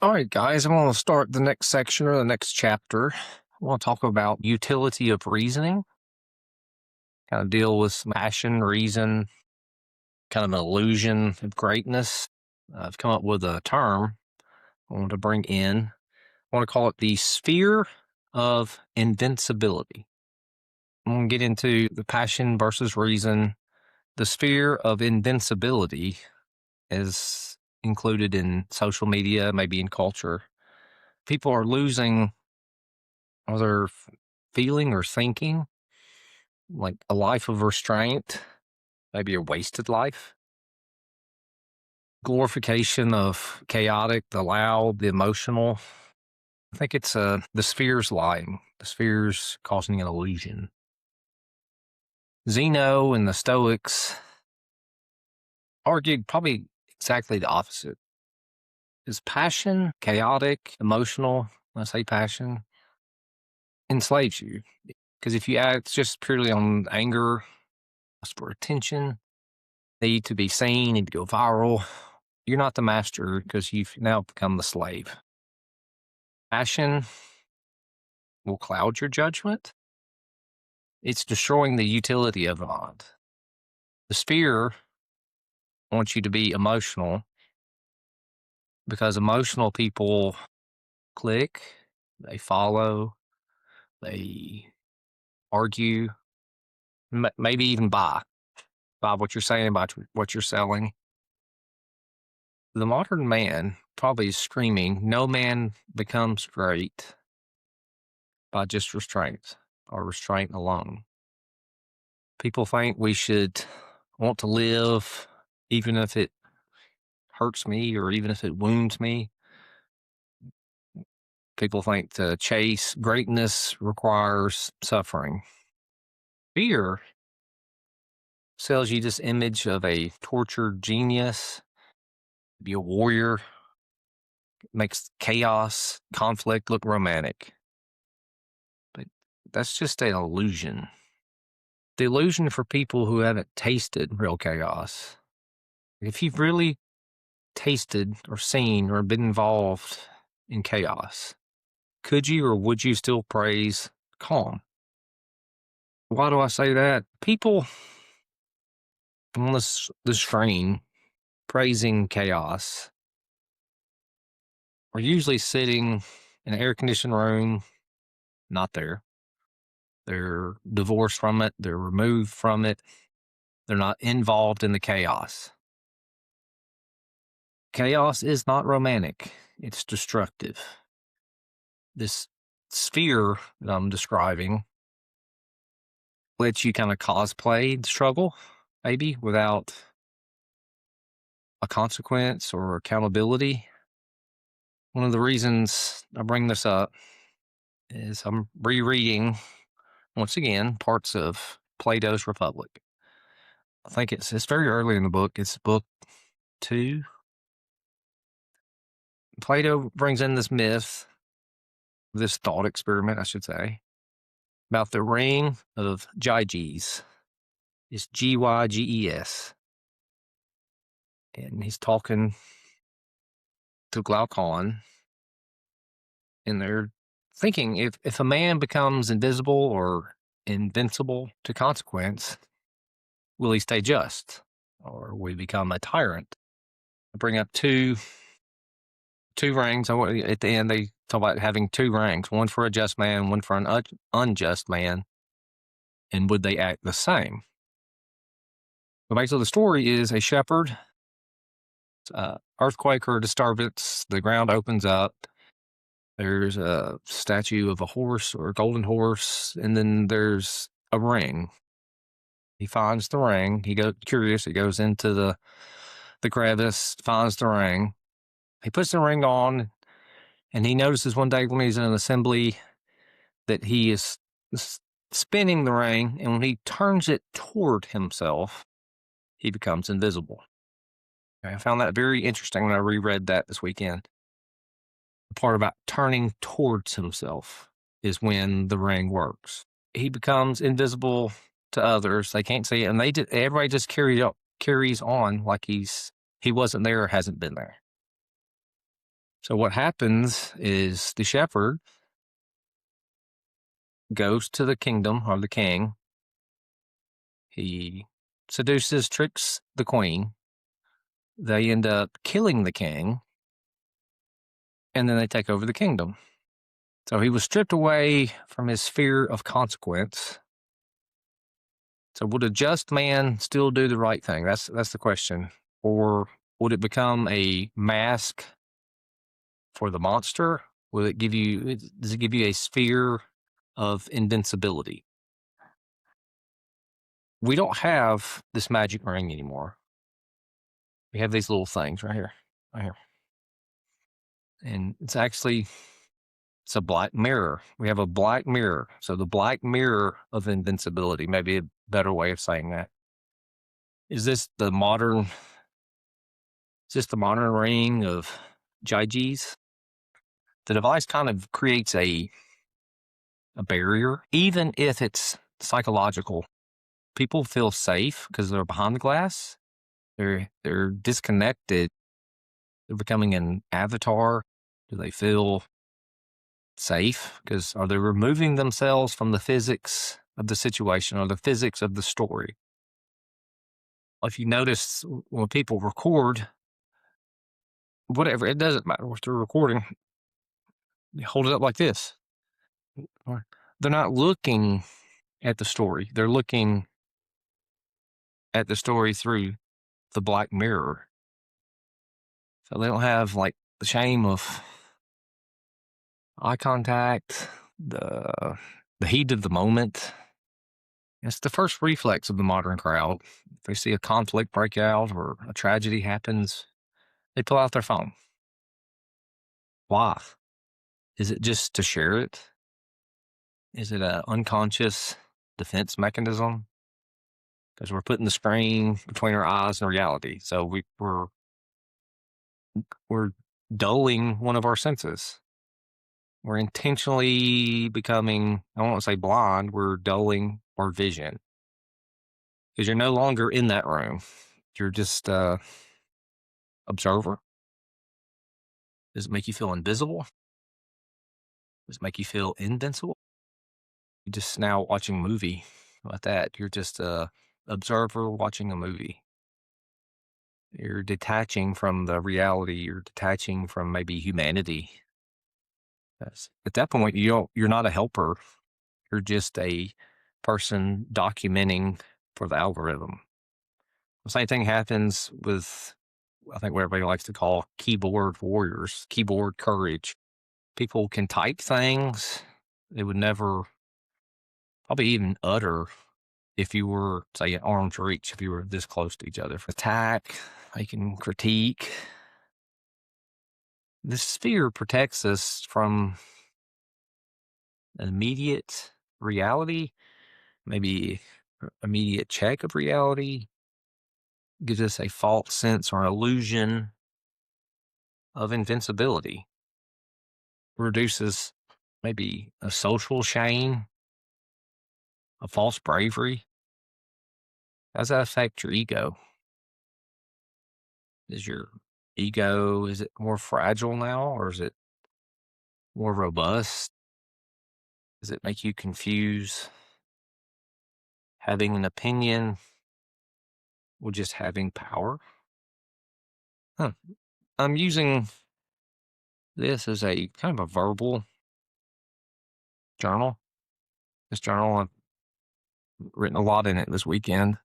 All right, guys, I'm going to start the next section or the next chapter. I want to talk about utility of reasoning, kind of deal with passion, reason, kind of an illusion of greatness. I've come up with a term I want to bring in. I want to call it the sphere of invincibility. I'm going to get into the passion versus reason. The sphere of invincibility is included in social media, maybe in culture. People are losing other feeling or thinking, like a life of restraint, maybe a wasted life, glorification of chaotic, the loud, the emotional. I think it's the sphere's lying, the sphere's causing an illusion. Zeno and the Stoics argued probably exactly the opposite. Is passion, chaotic, emotional, when I say passion, enslaves you? Because if you act just purely on anger, lust for attention, need to be seen, need to go viral, you're not the master because you've now become the slave. Passion will cloud your judgment. It's destroying the utility of God. The sphere wants you to be emotional because emotional people click, they follow, they argue, maybe even buy what you're saying, buy what you're selling. The modern man probably is screaming, no man becomes great by just restraint or restraint alone. People think we should want to live even if it hurts me or even if it wounds me. People think to chase greatness requires suffering. Fear sells you this image of a tortured genius, be a warrior, makes chaos, conflict look romantic. But that's just an illusion. The illusion for people who haven't tasted real chaos. If you've really tasted or seen or been involved in chaos, could you or would you still praise calm? Why do I say that? People on this train praising chaos are usually sitting in an air conditioned room, not there. They're divorced from it, they're removed from it, they're not involved in the chaos. Chaos is not romantic, it's destructive. This sphere that I'm describing lets you kind of cosplay the struggle, maybe without a consequence or accountability. One of the reasons I bring this up is I'm rereading, once again, parts of Plato's Republic. I think it's very early in the book. It's book 2. Plato brings in this myth, this thought experiment, I should say, about the ring of Gyges. It's Gyges. And he's talking to Glaucon, and they're thinking if a man becomes invisible or invincible to consequence, will he stay just or will he become a tyrant? I bring up two rings. At the end, they talk about having 2 rings, one for a just man, one for an unjust man. And would they act the same? The base of the story is a shepherd, earthquake or disturbance, the ground opens up. There's a statue of a horse or a golden horse, and then there's a ring. He finds the ring. He goes curious. He goes into the crevice, finds the ring. He puts the ring on, and he notices one day when he's in an assembly that he is spinning the ring, and when he turns it toward himself, he becomes invisible. I found that very interesting when I reread that this weekend. The part about turning towards himself is when the ring works. He becomes invisible to others. They can't see it, and everybody just carries on like he wasn't there or hasn't been there. So what happens is the shepherd goes to the kingdom or the king. He seduces, tricks the queen. They end up killing the king, and then they take over the kingdom. So he was stripped away from his sphere of consequence. So would a just man still do the right thing? That's the question. Or would it become a mask for the monster? Does it give you a sphere of invincibility? We don't have this magic ring anymore. We have these little things right here, right here. And it's a black mirror. We have a black mirror. So the black mirror of invincibility, maybe a better way of saying that. Is this the modern ring of Gyges? The device kind of creates a barrier, even if it's psychological. People feel safe because they're behind the glass. They're disconnected. They're becoming an avatar. Do they feel safe? Because are they removing themselves from the physics of the situation or the physics of the story? If you notice when people record, whatever, it doesn't matter what they're recording, they hold it up like this. They're not looking at the story. They're looking at the story through the black mirror. So they don't have like the shame of eye contact, the heat of the moment. It's the first reflex of the modern crowd. If they see a conflict break out or a tragedy happens, they pull out their phone. Why? Is it just to share it? Is it an unconscious defense mechanism? Because we're putting the screen between our eyes and reality. So we're dulling one of our senses. We're intentionally becoming, I won't say blind, we're dulling our vision. Because you're no longer in that room. You're just observer. Does it make you feel invisible? Does it make you feel invincible? You're just now watching a movie. How about that? You're just a observer watching a movie. You're detaching from the reality. You're detaching from maybe humanity. At that point, you're not a helper. You're just a person documenting for the algorithm. The same thing happens with, I think, what everybody likes to call keyboard warriors, keyboard courage. People can type things they would never probably even utter if you were, say, at arm's reach, if you were this close to each other. Attack, they can critique. This sphere protects us from an immediate reality, maybe immediate check of reality, gives us a false sense or illusion of invincibility, reduces maybe a social shame, a false bravery. How does that affect your ego? Is your ego, is it more fragile now, or is it more robust? Does it make you confuse having an opinion with just having power? Huh. I'm using this as a kind of a verbal journal. This journal, I've written a lot in it this weekend,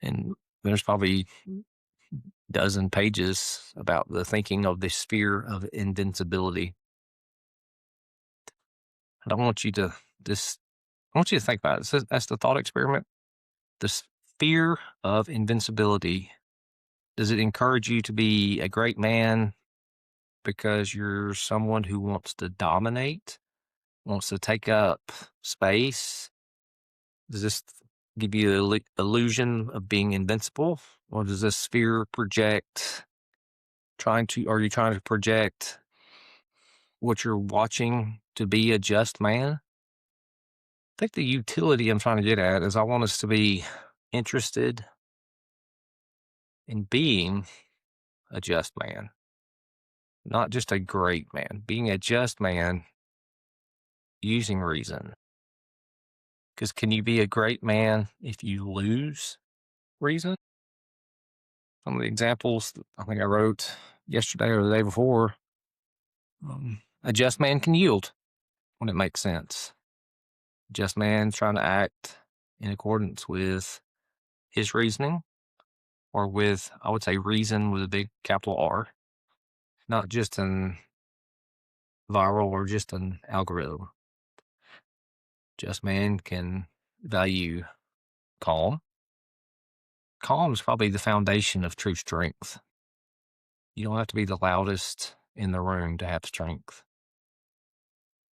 and there's probably dozen pages about the thinking of the sphere of invincibility. I don't want you to just, I want you to think about it. So that's the thought experiment. The sphere of invincibility. Does it encourage you to be a great man because you're someone who wants to dominate, wants to take up space? Does this give you the illusion of being invincible? Or does this sphere project, are you trying to project what you're watching to be a just man? I think the utility I'm trying to get at is I want us to be interested in being a just man. not just a great man, being a just man using reason. Because can you be a great man if you lose reason? Some of the examples that I think I wrote yesterday or the day before, a just man can yield when it makes sense. A just man trying to act in accordance with his reasoning, or with, I would say, reason with a big capital R, not just an viral or just an algorithm. Just man can value calm. Calm is probably the foundation of true strength. You don't have to be the loudest in the room to have strength.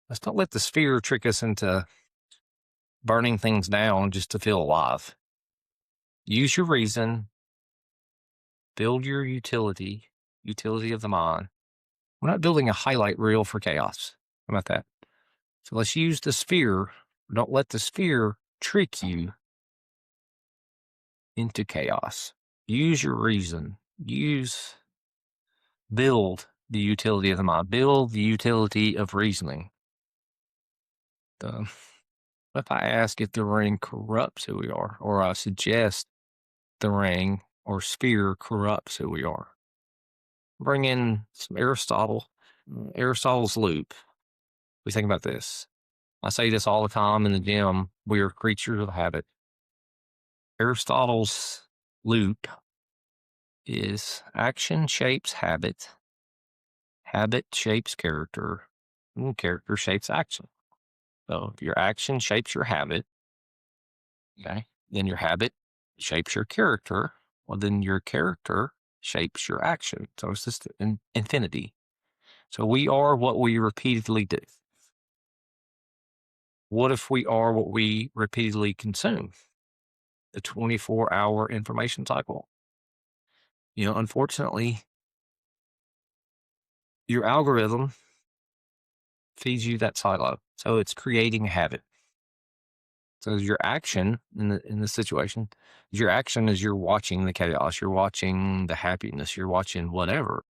Let's not let the sphere trick us into burning things down just to feel alive. Use your reason, build your utility of the mind. We're not building a highlight reel for chaos. How about that? So let's use the sphere. Don't let the sphere trick you into chaos. Use your reason. Build the utility of the mind. Build the utility of reasoning. If I ask if the ring corrupts who we are, or I suggest the ring or sphere corrupts who we are, bring in some Aristotle's loop. We think about this. I say this all the time in the gym. We are creatures of habit. Aristotle's loop is action shapes habit, habit shapes character, and character shapes action. So if your action shapes your habit, okay, then your habit shapes your character. Well, then your character shapes your action. So it's just an infinity. So we are what we repeatedly do. What if we are what we repeatedly consume? The 24-hour information cycle. Unfortunately, your algorithm feeds you that silo. So it's creating a habit. So your action in the situation, your action is you're watching the chaos, you're watching the happiness, you're watching whatever.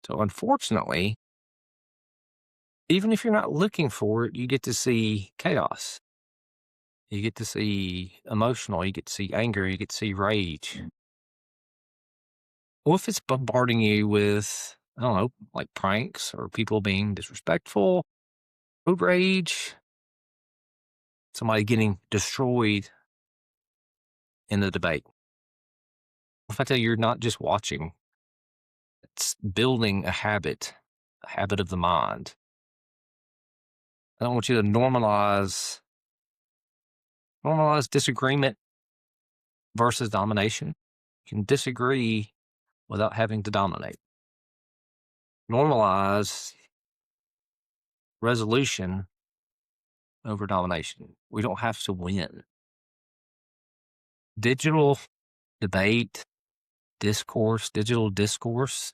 So unfortunately, even if you're not looking for it, you get to see chaos. You get to see emotional, you get to see anger, you get to see rage. Well, if it's bombarding you with, I don't know, like pranks or people being disrespectful, road rage, somebody getting destroyed in the debate. If I tell you you're not just watching, it's building a habit of the mind. I don't want you to normalize disagreement versus domination. You can disagree without having to dominate. Normalize resolution over domination. We don't have to win. Digital debate, digital discourse,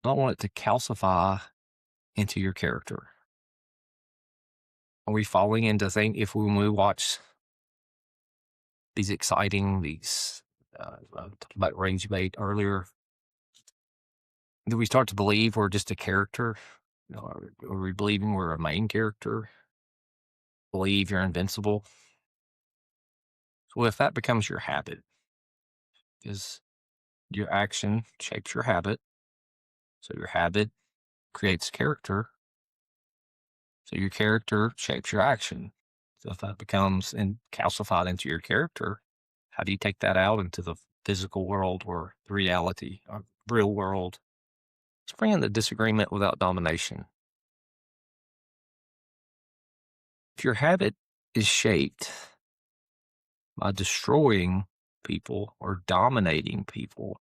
I don't want it to calcify into your character. Are we falling into when we watch these exciting, I talked about rage debate earlier, do we start to believe we're just a character? Are we believing we're a main character? Believe you're invincible? So if that becomes your habit, is your action shapes your habit. So your habit creates character. So your character shapes your action. So if that becomes calcified into your character, how do you take that out into the physical world or the reality or real world? Let's bring in the disagreement without domination. If your habit is shaped by destroying people or dominating people,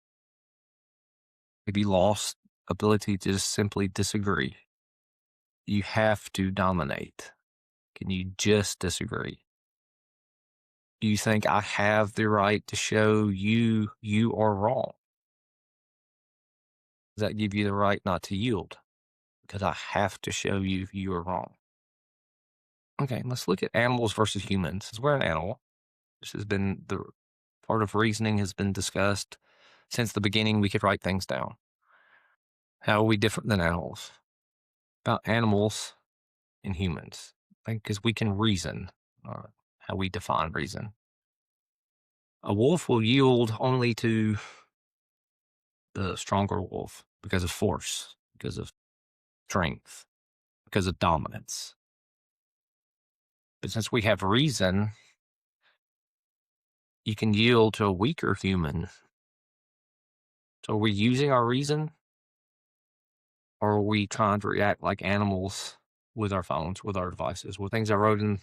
have you lost ability to just simply disagree? You have to dominate. Can you just disagree? Do you think I have the right to show you are wrong? Does that give you the right not to yield? Because I have to show you are wrong. Okay, let's look at animals versus humans. Since we're an animal, this has been the part of reasoning has been discussed since the beginning. We could write things down. How are we different than animals? About animals and humans. Because we can reason, how we define reason. A wolf will yield only to the stronger wolf because of force, because of strength, because of dominance. But since we have reason, you can yield to a weaker human. So are we using our reason? Or are we trying to react like animals with our phones, with our devices? Well, things I wrote in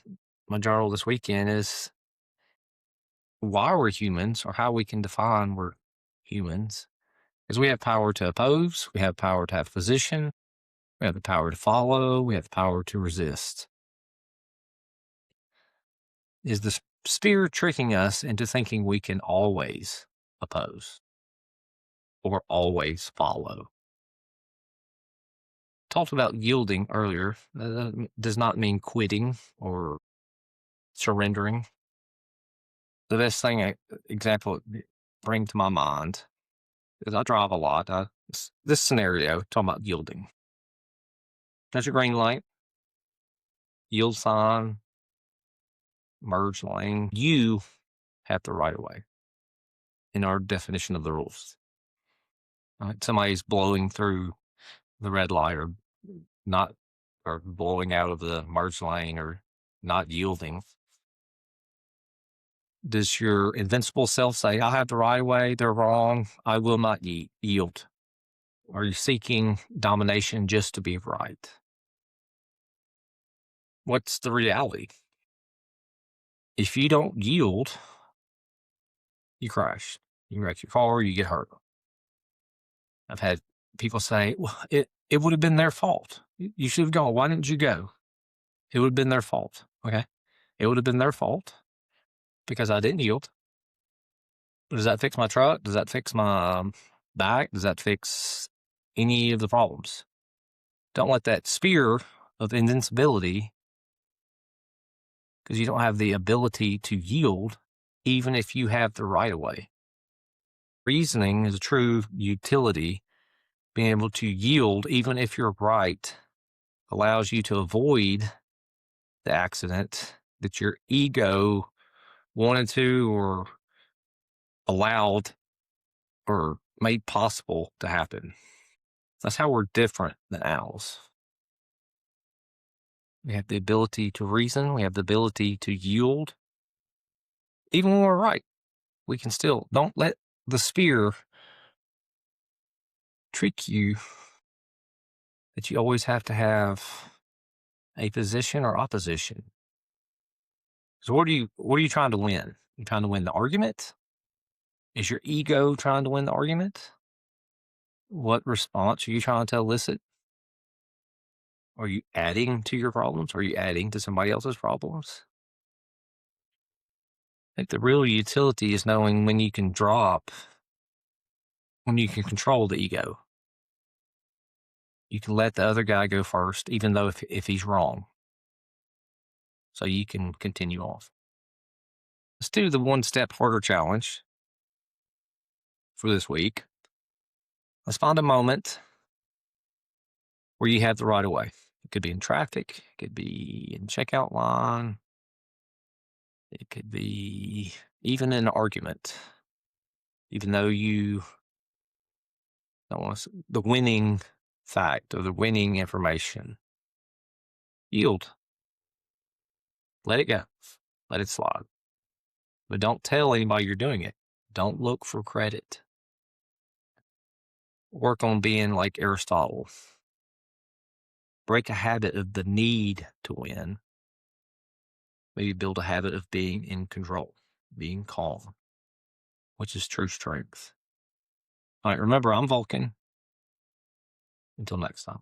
my journal this weekend is why we're humans, or how we can define we're humans, is we have power to oppose, we have power to have position, we have the power to follow, we have the power to resist. Is the sphere tricking us into thinking we can always oppose or always follow? Talked about yielding earlier. That does not mean quitting or surrendering. The best thing example bring to my mind is I drive a lot. This scenario talking about yielding. There's a green light, yield sign, merge lane. You have the right of way in our definition of the rules. Right? Somebody's blowing through the red light or not, or blowing out of the merge lane or not yielding. Does your invincible self say, I have the right of way, they're wrong, I will not yield? Are you seeking domination just to be right? What's the reality? If you don't yield, you crash. You wreck your car, you get hurt. I've had people say, well, it would have been their fault. You should have gone. Why didn't you go? It would have been their fault. Okay. It would have been their fault because I didn't yield. Does that fix my truck? Does that fix my back? Does that fix any of the problems? Don't let that sphere of invincibility, because you don't have the ability to yield, even if you have the right of way. Reasoning is a true utility. Being able to yield, even if you're right, allows you to avoid the accident that your ego wanted to or allowed or made possible to happen. That's how we're different than owls. We have the ability to reason. We have the ability to yield. Even when we're right, we can still, don't let the sphere trick you that you always have to have a position or opposition. So what are you trying to win? You trying to win the argument? Is your ego trying to win the argument? What response are you trying to elicit? Are you adding to your problems? Are you adding to somebody else's problems? I think the real utility is knowing when you can drop, when you can control the ego. You can let the other guy go first, even though if he's wrong. So you can continue off. Let's do the one step harder challenge for this week. Let's find a moment where you have the right of way. It could be in traffic, it could be in checkout line, it could be even in an argument. Even though you don't want to, the winning fact or the winning information, yield. Let it go. Let it slide. But don't tell anybody you're doing it. Don't look for credit. Work on being like Aristotle. Break a habit of the need to win. Maybe build a habit of being in control, being calm, which is true strength. All right, remember, I'm Vulcan. Until next time.